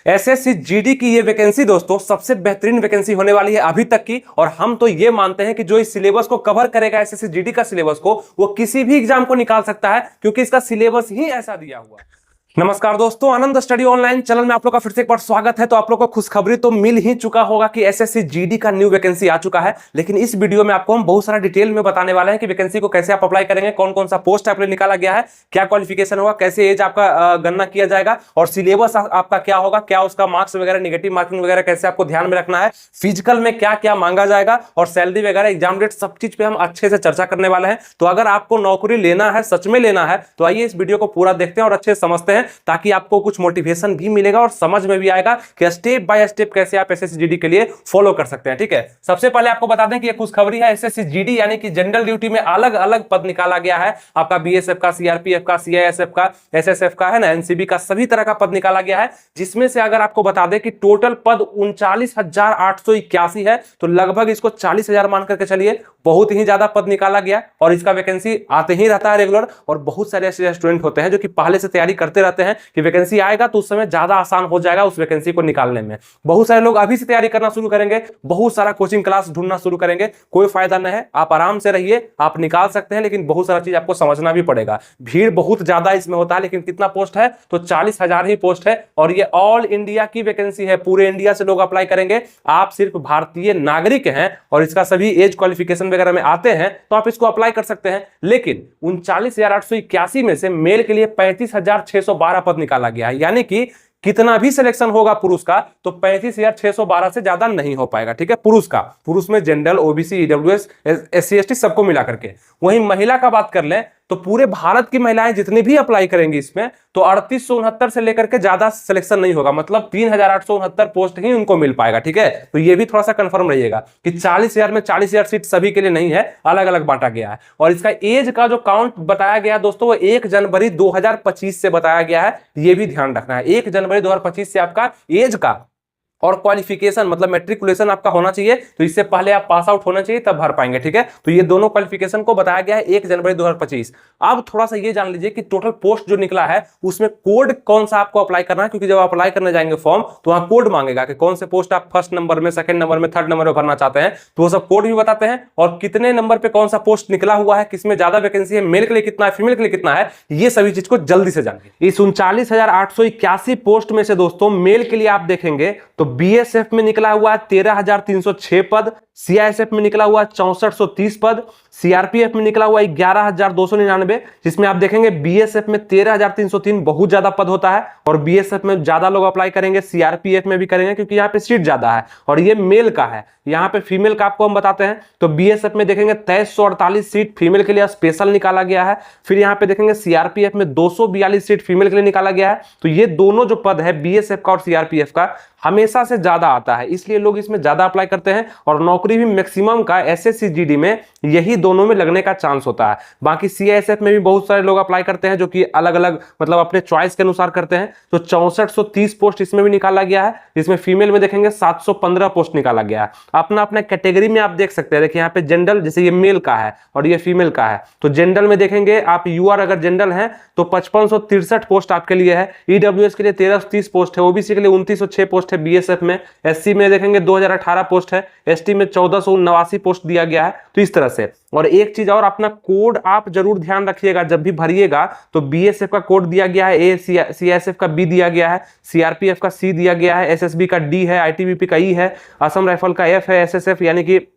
SSC GD की ये vacancy दोस्तों सबसे बेहतरीन वैकेंसी होने वाली है अभी तक की। और हम तो ये मानते हैं कि जो इस सिलेबस को कवर करेगा, एसएससी जीडी का सिलेबस को, वो किसी भी एग्जाम को निकाल सकता है, क्योंकि इसका सिलेबस ही ऐसा दिया हुआ है। नमस्कार दोस्तों, आनंद स्टडी ऑनलाइन चैनल में आप लोग का फिर से एक बार स्वागत है। तो आप लोग को खुशखबरी तो मिल ही चुका होगा कि एसएससी जीडी का न्यू वैकेंसी आ चुका है, लेकिन इस वीडियो में आपको हम बहुत सारा डिटेल में बताने वाले हैं कि वैकेंसी को कैसे आप अप्लाई करेंगे, कौन कौन सा पोस्ट आपके लिए निकाला गया है, क्या क्वालिफिकेशन होगा, कैसे एज आपका गणना किया जाएगा और सिलेबस आपका क्या होगा, क्या उसका मार्क्स वगैरह, नेगेटिव मार्किंग वगैरह कैसे आपको ध्यान में रखना है, फिजिकल में क्या क्या मांगा जाएगा और सैलरी वगैरह, एग्जाम डेट, सब चीज पे हम अच्छे से चर्चा करने वाले हैं। तो अगर आपको नौकरी लेना है, सच में लेना है, तो आइए इस वीडियो को पूरा देखते हैं और अच्छे से समझते हैं, ताकि आपको कुछ मोटिवेशन भी मिलेगा और समझ में भी आएगा कि स्टेप बाय स्टेप कैसे आप एसएससी जीडी के लिए फॉलो कर सकते हैं। ठीक है, सबसे पहले आपको बता दें कि ये खुशखबरी है, एसएससी जीडी यानी कि जनरल ड्यूटी में अलग अलग पद निकाला गया है। आपका बीएसएफ का, सीआरपीएफ का, सीआईएसएफ का, एसएसएफ का है ना, एनसीबी का, सभी तरह का पद निकाला गया है। जिसमें से अगर आपको बता दें कि टोटल पद 39,881 है, तो लगभग इसको 40,000 मान करके चलिए, बहुत ही ज्यादा पद निकाला गया। और इसका वैकेंसी आते ही रहता है रेगुलर, और बहुत सारे ऐसे स्टूडेंट होते हैं जो कि पहले से तैयारी करते रहते हैं कि वैकेंसी आएगा तो उस समय ज्यादा आसान हो जाएगा उस वैकेंसी को निकालने में। बहुत सारे लोग अभी से तैयारी करना शुरू करेंगे, बहुत सारा कोचिंग क्लास ढूंढना शुरू करेंगे, कोई फायदा नहीं है। आप आराम से रहिए, आप निकाल सकते हैं, लेकिन बहुत सारा चीज आपको समझना भी पड़ेगा। भीड़ बहुत ज्यादा इसमें होता है, लेकिन कितना पोस्ट है तो 40,000 ही पोस्ट है, और ये ऑल इंडिया की वैकेंसी है, पूरे इंडिया से लोग अप्लाई करेंगे। आप सिर्फ भारतीय नागरिक हैं और इसका सभी एज क्वालिफिकेशन वगैरह में आते हैं तो आप इसको अप्लाई कर सकते हैं। लेकिन 39,881 में से मेल के लिए 35,612 पद निकाला गया है, यानी कि कितना भी सिलेक्शन होगा पुरुष का तो 35,612 से ज्यादा नहीं हो पाएगा। ठीक है, पुरुष में general, OBC, EWS, SC ST सबको मिला करके। वहीं महिला का बात कर लें तो पूरे भारत की महिलाएं जितनी भी अप्लाई करेंगी इसमें, तो 3869 से लेकर के ज्यादा सिलेक्शन नहीं होगा, मतलब 3,869 पोस्ट ही उनको मिल पाएगा। ठीक है, तो ये भी थोड़ा सा कंफर्म रहिएगा कि 40,000 में 40,000 सीट सभी के लिए नहीं है, अलग अलग बांटा गया है। और इसका एज का जो काउंट बताया गया दोस्तों, वो 1 जनवरी 2025 से बताया गया है, ये भी ध्यान रखना है। 1 जनवरी 2025 से आपका एज का और क्वालिफिकेशन मतलब मैट्रिकुलेशन आपका होना चाहिए, तो इससे पहले आप पास आउट होना चाहिए, तब भर पाएंगे। ठीक है, तो ये दोनों क्वालिफिकेशन को बताया गया है 1 जनवरी 2025। अब थोड़ा सा ये जान लीजिए कि टोटल पोस्ट जो निकला है उसमें कोड कौन सा आपको अप्लाई करना है, क्योंकि जब आप अप्लाई करने जाएंगे फॉर्म तो वहां कोड मांगेगा कि कौन से पोस्ट आप फर्स्ट नंबर में, सेकंड नंबर में, थर्ड नंबर में भरना चाहते हैं, तो वो सब कोड भी बताते हैं। और कितने नंबर पे कौन सा पोस्ट निकला हुआ है, किसमें ज्यादा वैकेंसी है, मेल के लिए कितना है, फीमेल के लिए कितना है, ये सभी चीज को जल्दी से जानिए। इस 39,881 पोस्ट में से दोस्तों मेल के लिए आप देखेंगे तो बीएसएफ में निकला हुआ है 13,306 पद, सीआईएसएफ में निकला हुआ है 6430 पद, सीआरपीएफ में निकला हुआ है 11,299, जिसमें आप देखेंगे बीएसएफ में 13,303 बहुत ज्यादा पद होता है, और बीएसएफ में ज्यादा लोग अप्लाई करेंगे, सीआरपीएफ में भी करेंगे क्योंकि यहाँ पे सीट ज्यादा है, और ये मेल का है। यहाँ पे फीमेल का आपको हम बताते हैं तो बीएसएफ में देखेंगे 2348 सीट फीमेल के लिए स्पेशल निकाला गया है। फिर यहाँ पे देखेंगे सीआरपीएफ में 242 सीट फीमेल के लिए निकाला गया है। तो ये दोनों जो पद है बीएसएफ का और सीआरपीएफ का हमेशा से ज्यादा आता है, इसलिए लोग इसमें ज्यादा अप्लाई करते हैं, और नौकरी भी मैक्सिमम का एसएससी जीडी में यही दोनों में लगने का चांस होता है। बाकी सीआईएसएफ में भी बहुत सारे लोग अप्लाई करते हैं जो कि अलग अलग मतलब अपने चॉइस के अनुसार करते हैं। तो 6430 पोस्ट इसमें भी निकाला गया है, जिसमें फीमेल में देखेंगे 715 पोस्ट निकाला गया है। अपना अपना कैटेगरी में आप देख सकते हैं। देखिए यहाँ पे जनरल, जैसे ये मेल का है और ये फीमेल का है, तो जनरल में देखेंगे आप यूआर अगर जनरल है तो 5563 पोस्ट आपके लिए है, ईडब्ल्यूएस के लिए 1330 पोस्ट है, ओबीसी के लिए 2906 पोस्ट है बीएसएफ में, एससी में देखेंगे 2018 पोस्ट है, एसटी में 1489 पोस्ट दिया गया है। तो इस तरह से। और एक चीज और, अपना कोड आप जरूर ध्यान रखिएगा जब भी भरिएगा, तो बीएसएफ का कोड दिया गया है ए, सीआईएसएफ का बी दिया गया है, सीआरपीएफ का सी दिया गया है, एसएसबी का डी है, आईटीबीपी का ई है, असम राइफल का एफ है, एसएसएफ यानी कि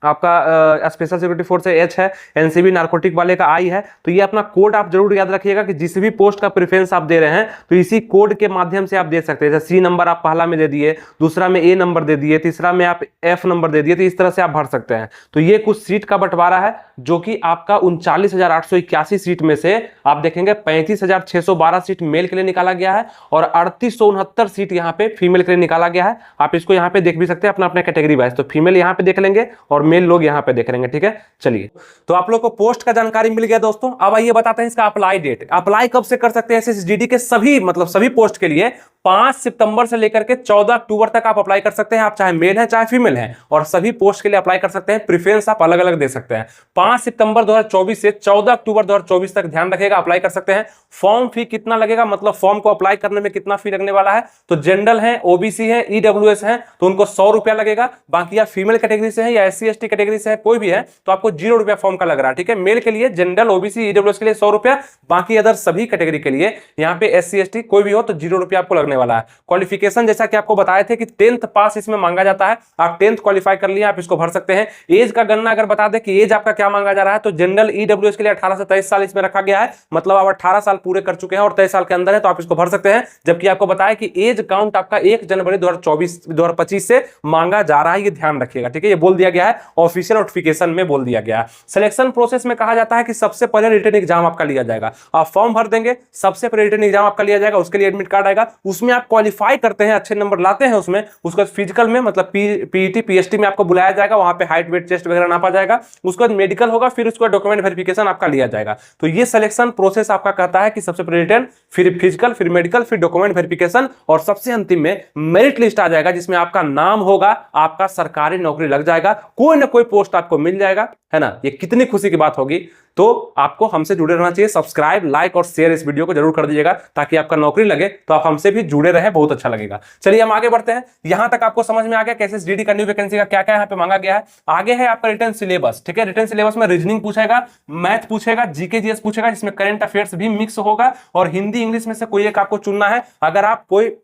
आपका स्पेशल सिक्योरिटी फोर्स है एच है, एनसीबी नारकोटिक वाले का आई है। तो ये अपना कोड आप जरूर याद रखिएगा कि जिस भी पोस्ट का प्रेफरेंस आप दे रहे हैं तो इसी कोड के माध्यम से आप दे सकते हैं। जैसे सी नंबर आप पहला में दे दिए, दूसरा में ए नंबर दे दिए, तीसरा में आप एफ नंबर दे दिए, तो इस तरह से आप भर सकते हैं। तो ये कुछ सीट का बंटवारा है जो कि आपका 39,881 सीट में से आप देखेंगे 35,612 सीट मेल के लिए निकाला गया है, और 3869 सीट यहाँ पे फीमेल के लिए निकाला गया है। आप इसको यहाँ पे देख भी सकते हैं अपना अपना कैटेगरी वाइज। तो फीमेल यहाँ पे देख लेंगे और मेल लोग यहाँ पे देख रहे हैं, ठीक है। चलिए, तो आप लोग को पोस्ट का जानकारी मिल गया दोस्तों। अब आइए बताते हैं इसका अप्लाई डेट। अप्लाई कब से कर सकते हैं एसएसजीडी के सभी, मतलब सभी पोस्ट के लिए 5 सितंबर से लेकर के 14 अक्टूबर तक आप अप्लाई कर सकते हैं। आप चाहे मेल है चाहे फीमेल है, और सभी पोस्ट के लिए अप्लाई कर सकते हैं। प्रेफरेंस आप अलग अलग दे सकते हैं। 5 सितंबर 2024 से 14 अक्टूबर 2024 तक ध्यान रखिएगा, अप्लाई कर सकते हैं। फॉर्म फी कितना लगेगा, मतलब फॉर्म को अप्लाई करने में कितना फी लगने वाला है, तो जनरल है, ओबीसी है, ईडब्ल्यूएस है तो उनको 100 रुपया लगेगा। बाकी आप फीमेल कैटेगरी से है या एससी एसटी कैटेगरी से है, कोई भी है तो आपको 0 रुपया फॉर्म का लग रहा है, ठीक है। मेल के लिए जनरल, ओबीसी, ईडब्ल्यूएस के लिए 100 रुपया, बाकी अदर सभी कैटेगरी के लिए यहाँ पे एससी एसटी कोई भी हो तो 0 रुपया आपको लगने वाला है। क्वालिफिकेशन जैसा कि आपको बताए थे कि 10th पास इसमें मांगा जाता है। आप 10th क्वालिफाई कर लिया, आप इसको भर सकते हैं। एज का गणना अगर बता दें कि एज आपका क्या मांगा जा रहा है, तो जनरल ईडब्ल्यूएस के लिए 18 से 23 साल इसमें रखा गया है, मतलब आप 18 साल पूरे कर चुके हैं और 23 साल के अंदर है तो आप इसको भर सकते हैं। जबकि आपको बताया कि एज काउंट आपका 1 जनवरी 2025 से मांगा जा रहा है, ये ध्यान रखिएगा, ठीक है। ये बोल दिया गया है, ऑफिशियल नोटिफिकेशन में बोल दिया गया है। सिलेक्शन प्रोसेस में कहा जाता है कि सबसे पहले रिटन एग्जाम आपका लिया जाएगा। आप फॉर्म भर देंगे, सबसे पहले रिटन एग्जाम आपका लिया जाएगा, उसके लिए एडमिट कार्ड आएगा, उसमें आप क्वालिफाई करते हैं, अच्छे नंबर लाते हैं उसमें, उसके फिजिकल में मतलब पीईटी पीएसटी में आपको बुलाया जाएगा, वहां पे हाइट वेट चेस्ट वगैरह नापा जाएगा, उसके बाद मेडिकल होगा, फिर उसके बाद डॉक्यूमेंट वेरिफिकेशन आपका लिया जाएगा। तो ये सिलेक्शन प्रोसेस आपका कहता है कि सबसे पहले रिटन, फिर फिजिकल, फिर मेडिकल, फिर डॉक्यूमेंट वेरिफिकेशन, और सबसे अंतिम में मेरिट लिस्ट आ जाएगा जिसमें आपका नाम होगा, आपका सरकारी नौकरी लग जाएगा, कोई ना कोई पोस्ट आपको मिल जाएगा, है ना। ये कितनी खुशी की बात होगी। तो आपको हमसे जुड़े रहना चाहिए। सब्सक्राइब, लाइक और शेयर इस वीडियो को जरूर कर दीजिएगा ताकि आपका नौकरी लगे तो आप हमसे भी जुड़े रहे, बहुत अच्छा लगेगा। चलिए हम आगे बढ़ते हैं। यहां तक आपको समझ में आ गया कैसे एसएसजीडी का न्यू वैकेंसी का क्या क्या यहाँ पे मांगा गया है। आगे है आपका रिटन सिलेबस, ठीक है। रिटन सिलेबस में रीजनिंग पूछेगा, मैथ पूछेगा, जीके जीएस पूछेगा, जिसमें करंट अफेयर्स भी मिक्स होगा, और हिंदी इंग्लिश में से कोई एक आपको चुनना है। अगर आप कोई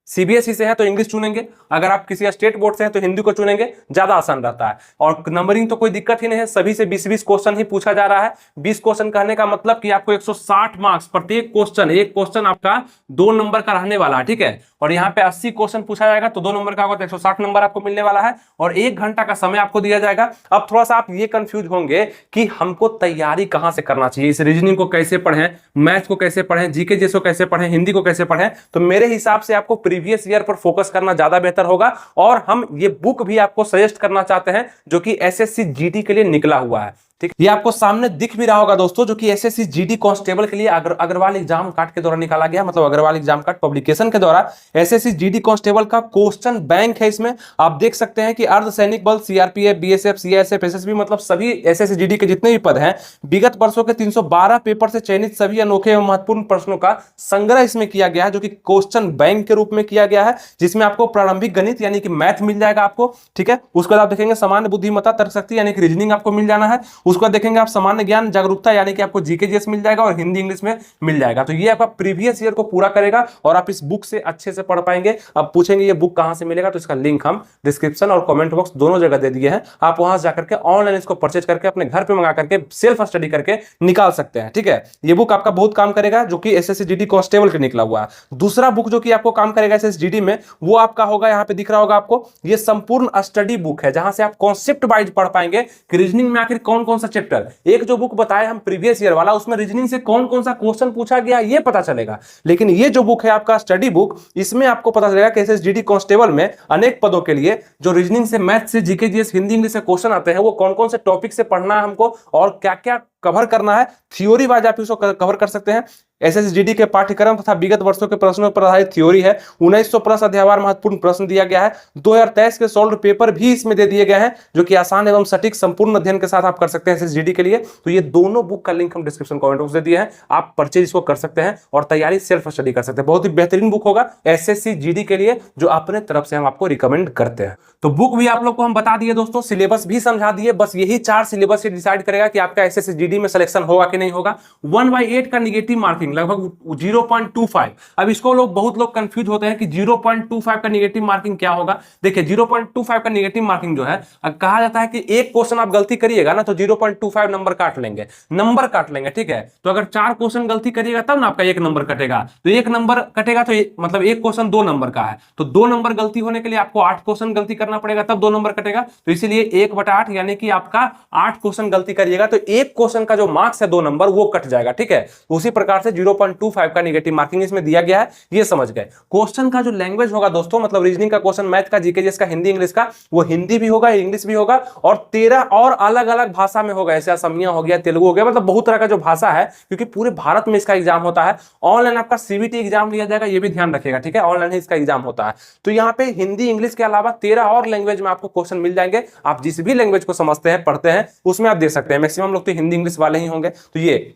सीबीएसई से है तो इंग्लिश चुनेंगे, अगर आप किसी स्टेट बोर्ड से हैं तो हिंदी को चुनेंगे, ज्यादा आसान रहता है। और नंबरिंग तो कोई दिक्कत ही नहीं है, सभी से 20-20 क्वेश्चन ही पूछा जा रहा है। 20 क्वेश्चन कहने का मतलब कि आपको 160 मार्क्स प्रत्येक क्वेश्चन, एक क्वेश्चन आपका 2 नंबर का रहने वाला है, ठीक है। और यहाँ पे 80 क्वेश्चन पूछा जाएगा तो 2 नंबर का होगा तो 160 नंबर आपको मिलने वाला है, और 1 घंटा का समय आपको दिया जाएगा। अब थोड़ा सा आप ये कंफ्यूज होंगे कि हमको तैयारी कहां से करना चाहिए, इस रीजनिंग को कैसे पढ़ें, मैथ को कैसे पढ़ें, जीके जीएस को कैसे पढ़ें, हिंदी को कैसे पढ़ें। तो मेरे हिसाब से आपको प्रीवियस ईयर पर फोकस करना ज्यादा बेहतर होगा, और हम ये बुक भी आपको सजेस्ट करना चाहते हैं जो कि एसएससी जीडी के लिए निकला हुआ है, ठीक। ये आपको सामने दिख भी रहा होगा दोस्तों, जो कि एसएससी जीडी कांस्टेबल के लिए अग्रवाल एग्जाम कार्ड के द्वारा निकाला गया, मतलब अग्रवाल एग्जाम कार्ड पब्लिकेशन के द्वारा एसएससी जीडी कांस्टेबल का क्वेश्चन बैंक है। इसमें आप देख सकते हैं कि अर्धसैनिक बल, सीआरपीएफ, बीएसएफ, सीआईएसएफ, एसएसबी, मतलब सभी एसएससी जीडी के जितने भी पद हैं, विगत वर्षों के 312 पेपर से चयनित सभी अनोखे एवं महत्वपूर्ण प्रश्नों का संग्रह इसमें किया गया है, जो कि क्वेश्चन बैंक के रूप में किया गया है, जिसमें आपको प्रारंभिक गणित यानी कि मैथ मिल जाएगा आपको, ठीक है। उसके बाद आप देखेंगे सामान्य बुद्धिमत्ता, तर्कशक्ति यानी कि रीजनिंग आपको मिल जाना है। उसके बाद देखेंगे आप सामान्य ज्ञान, जागरूकता यानी कि आपको जीके जीएस मिल जाएगा, और हिंदी इंग्लिश में मिल जाएगा। तो ये आपका प्रीवियस ईयर को पूरा करेगा और आप इस बुक से अच्छे से पढ़ पाएंगे। अब पूछेंगे ये बुक कहां से मिलेगा, तो इसका लिंक हम डिस्क्रिप्शन और कमेंट बॉक्स दोनों जगह दे दिए हैं। आप वहां से जाकर के ऑनलाइन इसको परचेज करके अपने घर पे मंगा करके सेल्फ स्टडी करके निकाल सकते हैं, ठीक है। ये बुक आपका बहुत काम करेगा, जो कि एसएससी जीडी कांस्टेबल के निकला हुआ है। दूसरा बुक जो कि आपको काम करेगा एसएससी जीडी में, वो आपका होगा, यहाँ पे दिख रहा होगा आपको, ये संपूर्ण स्टडी बुक है, जहां से आप कॉन्सेप्ट वाइज पढ़ पाएंगे कि रीजनिंग में आखिर कौन कौन सा चैप्टर, एक जो बुक बताया हम प्रीवियस ईयर वाला, उसमें रीजनिंग से कौन कौन सा क्वेश्चन पूछा गया ये पता चलेगा। लेकिन ये जो बुक है आपका स्टडी बुक, इसमें आपको पता चलेगा कि एसएसजीडी कांस्टेबल में अनेक पदों के लिए जो रीजनिंग से, मैथ से, जीके जीएस, हिंदी इंग्लिश से क्वेश्चन आते हैं, वो कौन कौन से टॉपिक से पढ़ना है हमको और क्या क्या कवर करना है। थ्योरी वाइज आप इसको कवर कर सकते हैं। एसएसजीडी के पाठ्यक्रम तथा विगत वर्षों के प्रश्नों पर आधारित थ्योरी है। 1900 प्लस अध्यायवार महत्वपूर्ण प्रश्न दिया गया है। 2023 के सॉल्व पेपर भी इसमें दे दिए गए हैं, जो कि आसान एवं सटीक संपूर्ण अध्ययन के साथ आप कर सकते हैं एसएसजीडी के लिए। तो ये दोनों बुक का लिंक हम डिस्क्रिप्शन कमेंट बॉक्स में दे दिए हैं, आप परचेज इसको कर सकते हैं और तैयारी सेल्फ स्टडी कर सकते हैं। बहुत ही बेहतरीन बुक होगा एसएससी जीडी के लिए, जो अपने तरफ से हम आपको रिकमेंड करते हैं। तो बुक भी आप लोग को हम बता दिए दोस्तों, सिलेबस भी समझा दिए। बस यही 4 सिलेबस से डिसाइड करेगा कि आपका एसएससी जीडी में सिलेक्शन होगा कि नहीं होगा। 1/8 का नेगेटिव मार्किंग लगभग 0.25। अब इसको लोग, बहुत लोग कंफ्यूज होते हैं कि 0.25 का नेगेटिव मार्किंग क्या होगा। देखिए 0.25 का नेगेटिव मार्किंग जो है, कहा जाता है कि एक क्वेश्चन आप गलती करिएगा ना तो 0.25 नंबर काट लेंगे, ठीक है। तो अगर 4 क्वेश्चन गलती करिएगा तब ना आपका 1 नंबर कटेगा, तो 1 नंबर कटेगा तो मतलब एक क्वेश्चन 2 नंबर का है, तो 2 नंबर गलती होने के लिए आपको 8 क्वेश्चन गलती करना पड़ेगा, तब 2 नंबर कटेगा। तो इसीलिए 1/8 यानी कि आपका 8 क्वेश्चन गलती करिएगा तो एक क्वेश्चन का जो मार्क्स है 2 नंबर वो कट जाएगा, ठीक है। उसी प्रकार से 0.25 का नेगेटिव मार्किंग इसमें दिया गया है, ये समझ गए। क्वेश्चन का जो लैंग्वेज होगा दोस्तों, मतलब रीजनिंग का क्वेश्चन, मैथ का, जीके का, हिंदी इंग्लिश का, वो हिंदी भी होगा, इंग्लिश भी होगा और 13 और अलग अलग भाषा में होगा, जैसे असमिया हो गया, तेलुगु हो गया, मतलब बहुत तरह का जो भाषा है, क्योंकि पूरे भारत में इसका एग्जाम होता है। ऑनलाइन आपका सीबीटी एग्जाम लिया जाएगा, ये भी ध्यान रखिएगा, ठीक है, ऑनलाइन ही इसका एग्जाम होता है। तो यहाँ पे हिंदी इंग्लिश के अलावा 13 और लैंग्वेज में आपको क्वेश्चन मिल जाएंगे। आप जिस भी लैंग्वेज को समझते हैं, पढ़ते हैं, उसमें आप देख सकते हैं। मैक्सिमम लोग तो हिंदी इंग्लिश वाले ही होंगे। तो ये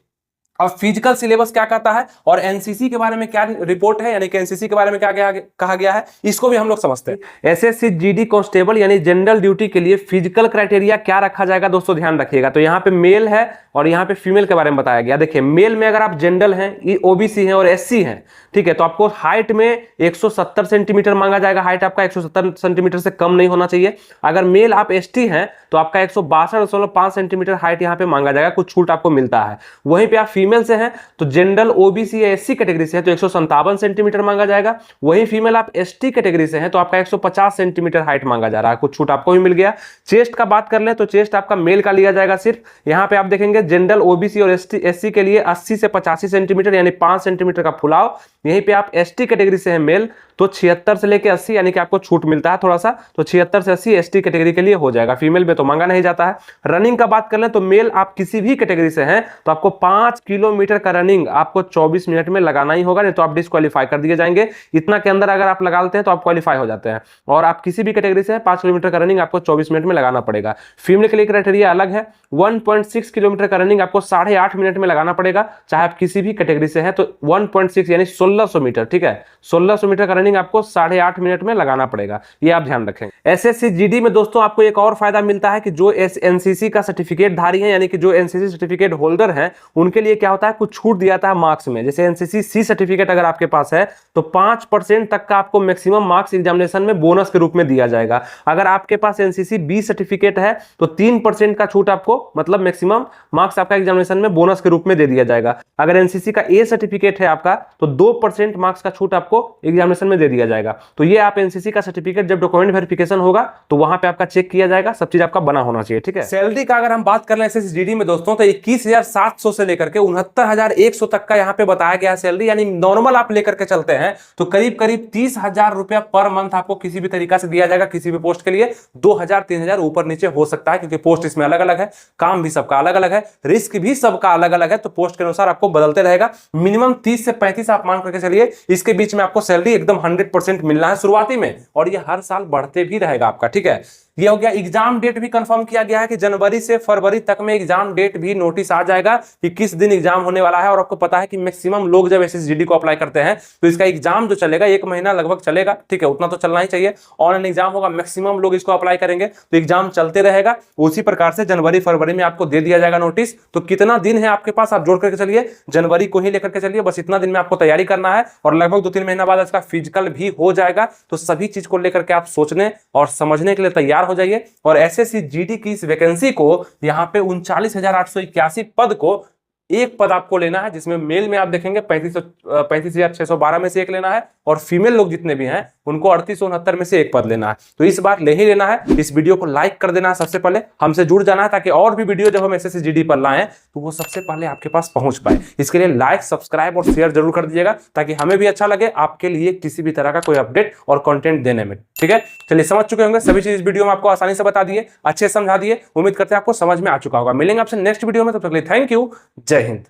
और फिजिकल सिलेबस क्या कहता है और एनसीसी के बारे में क्या रिपोर्ट है, यानी कि एनसीसी के बारे में क्या कहा गया है, इसको भी हम लोग समझते हैं। एसएससी जीडी कांस्टेबल यानी जनरल ड्यूटी के लिए फिजिकल क्राइटेरिया क्या रखा जाएगा दोस्तों, ध्यान रखिएगा। तो यहाँ पे मेल है और यहाँ पे फीमेल के बारे में बताया गया। देखिए, मेल में अगर आप जनरल हैं, ओबीसी हैं और एससी हैं, ठीक है, तो आपको हाइट में 170 सेंटीमीटर मांगा जाएगा। हाइट आपका 170 सेंटीमीटर से कम नहीं होना चाहिए। अगर मेल आप एसटी हैं तो आपका 162.5 सेंटीमीटर हाइट यहाँ पे मांगा जाएगा, कुछ छूट आपको मिलता है। वहीं पे आप फीमेल से हैं तो जनरल, ओबीसी या एससी कैटेगरी से है तो 157 सेंटीमीटर मांगा जाएगा। वहीं फीमेल आप एसटी कैटेगरी से हैं तो आपका 150 सेंटीमीटर हाइट मांगा जा रहा है, कुछ छूट आपको भी मिल गया। चेस्ट का बात कर ले तो चेस्ट आपका मेल का लिया जाएगा सिर्फ। यहाँ पे आप देखेंगे जनरल, ओबीसी और एससी के लिए 80 से 85 सेंटीमीटर यानी 5 सेंटीमीटर का फुलाव। यहीं पे आप एसटी कैटेगरी से हैं मेल तो 76 से लेके 80 यानी कि आपको छूट मिलता है थोड़ा सा, तो 76 से 80 एसटी कैटेगरी के लिए हो जाएगा। फीमेल में तो मांगा नहीं जाता है। रनिंग का बात कर लें तो मेल आप किसी भी कैटेगरी से हैं तो आपको 5 किलोमीटर का रनिंग आपको 24 मिनट में लगाना ही होगा, नहीं तो आप डिस्क्वालीफाई कर दिए जाएंगे। इतना के अंदर अगर आप लगा लेते हैं तो आप क्वालीफाई हो जाते हैं। और आप किसी भी कैटेगरी से हैं 5 किलोमीटर का रनिंग आपको 24 मिनट में लगाना पड़ेगा। फीमेल के लिए क्राइटेरिया अलग है, 1.6 किलोमीटर का रनिंग आपको 8.5 मिनट में लगाना पड़ेगा, चाहे आप किसी भी कैटेगरी से हैं तो 1.6 यानी 1600 मीटर, ठीक है, 1600 मीटर का रनिंग आपको 8.5 मिनट में लगाना पड़ेगा, ये आप ध्यान रखें। एसएससी जीडी में दोस्तों आपको एक और फायदा मिलता है कि जो एनसीसी का सर्टिफिकेट धारी है, यानी कि जो एनसीसी सर्टिफिकेट होल्डर हैं, उनके लिए क्या होता है, कुछ छूट दिया था मार्क्स में। जैसे एनसीसी सी सर्टिफिकेट अगर आपके पास है तो 5% तक का आपको मैक्सिमम मार्क्स एग्जामिनेशन में बोनस के रूप में दिया जाएगा। अगर आपके पास एनसीसी बी सर्टिफिकेट है तो 3% का छूट आपको, मतलब मैक्सिमम मार्क्स आपका एग्जामिनेशन में बोनस के रूप में दे दिया जाएगा। अगर एनसीसी का ए सर्टिफिकेट है आपका तो 2% मार्क्स का छूट आपको एग्जामिनेशन में दे दिया जाएगा। तो ये आप एनसीसी का सर्टिफिकेट जब डॉक्यूमेंट वेरिफिकेशन होगा तो वहां पे आपका चेक किया जाएगा, सब चीज आपका बना होना चाहिए, ठीक है। सैलरी का अगर हम बात कर लें एसएससी जीडी में दोस्तों तो 21,700 से लेकर के 69,100 तक का यहाँ पे बताया गया सैलरी, यानी नॉर्मल आप लेकर के चलते हैं तो करीब करीब 30,000 रुपया पर मंथ आपको किसी भी तरीका से दिया जाएगा। किसी भी पोस्ट के लिए 2,000-3,000 ऊपर नीचे हो सकता है, क्योंकि पोस्ट इसमें अलग अलग है, काम भी सबका अलग अलग है, रिस्क भी सबका अलग अलग है, तो पोस्ट के अनुसार आपको बदलते रहेगा। मिनिमम 30 से 35 आप मान करके चलिए, इसके बीच में आपको सैलरी एकदम 100% मिलना है शुरुआती में, और ये हर साल बढ़ते भी रहेगा आपका, ठीक है। ये हो गया। एग्जाम डेट भी कंफर्म किया गया है कि जनवरी से फरवरी तक में एग्जाम डेट भी नोटिस आ जाएगा कि किस दिन एग्जाम होने वाला है। और आपको पता है कि मैक्सिमम लोग जब एसएसजीडी को अप्लाई करते हैं तो इसका एग्जाम जो चलेगा 1 महीना लगभग चलेगा, ठीक है, उतना तो चलना ही चाहिए। ऑनलाइन एग्जाम होगा, मैक्सिमम लोग इसको अप्लाई करेंगे तो एग्जाम चलते रहेगा। उसी प्रकार से जनवरी फरवरी में आपको दे दिया जाएगा नोटिस। तो कितना दिन है आपके पास, आप जोड़ करके चलिए, जनवरी को ही लेकर के चलिए, बस इतना दिन में आपको तैयारी करना है और लगभग 2-3 महीना बाद इसका फिजिकल भी हो जाएगा। तो सभी चीज को लेकर के आप सोचने और समझने के लिए तैयार हो जाइए। और एसएससी जीडी की इस वैकेंसी को यहां पे 39,881 पद को एक पद आपको लेना है, जिसमें मेल में आप देखेंगे 35,612 में से एक लेना है और फीमेल लोग जितने भी हैं उनको 3869 में से एक पद लेना है। तो इस बार ले ही लेना है। इस वीडियो को लाइक कर देना है, सबसे पहले हमसे जुड़ जाना है, ताकि और भी वीडियो जब हम एसएससी जीडी पर लाएं तो वो सबसे पहले आपके पास पहुंच पाए। इसके लिए लाइक, सब्सक्राइब और शेयर जरूर कर दीजिएगा, ताकि हमें भी अच्छा लगे आपके लिए किसी भी तरह का कोई अपडेट और कंटेंट देने में, ठीक है। चलिए, समझ चुके होंगे सभी चीज इस वीडियो में आपको आसानी से बता दिए, अच्छे समझा दिए। उम्मीद करते हैं आपको समझ में आ चुका होगा। मिलेंगे आपसे नेक्स्ट वीडियो में, तब तक के लिए थैंक यू, जय हिंद।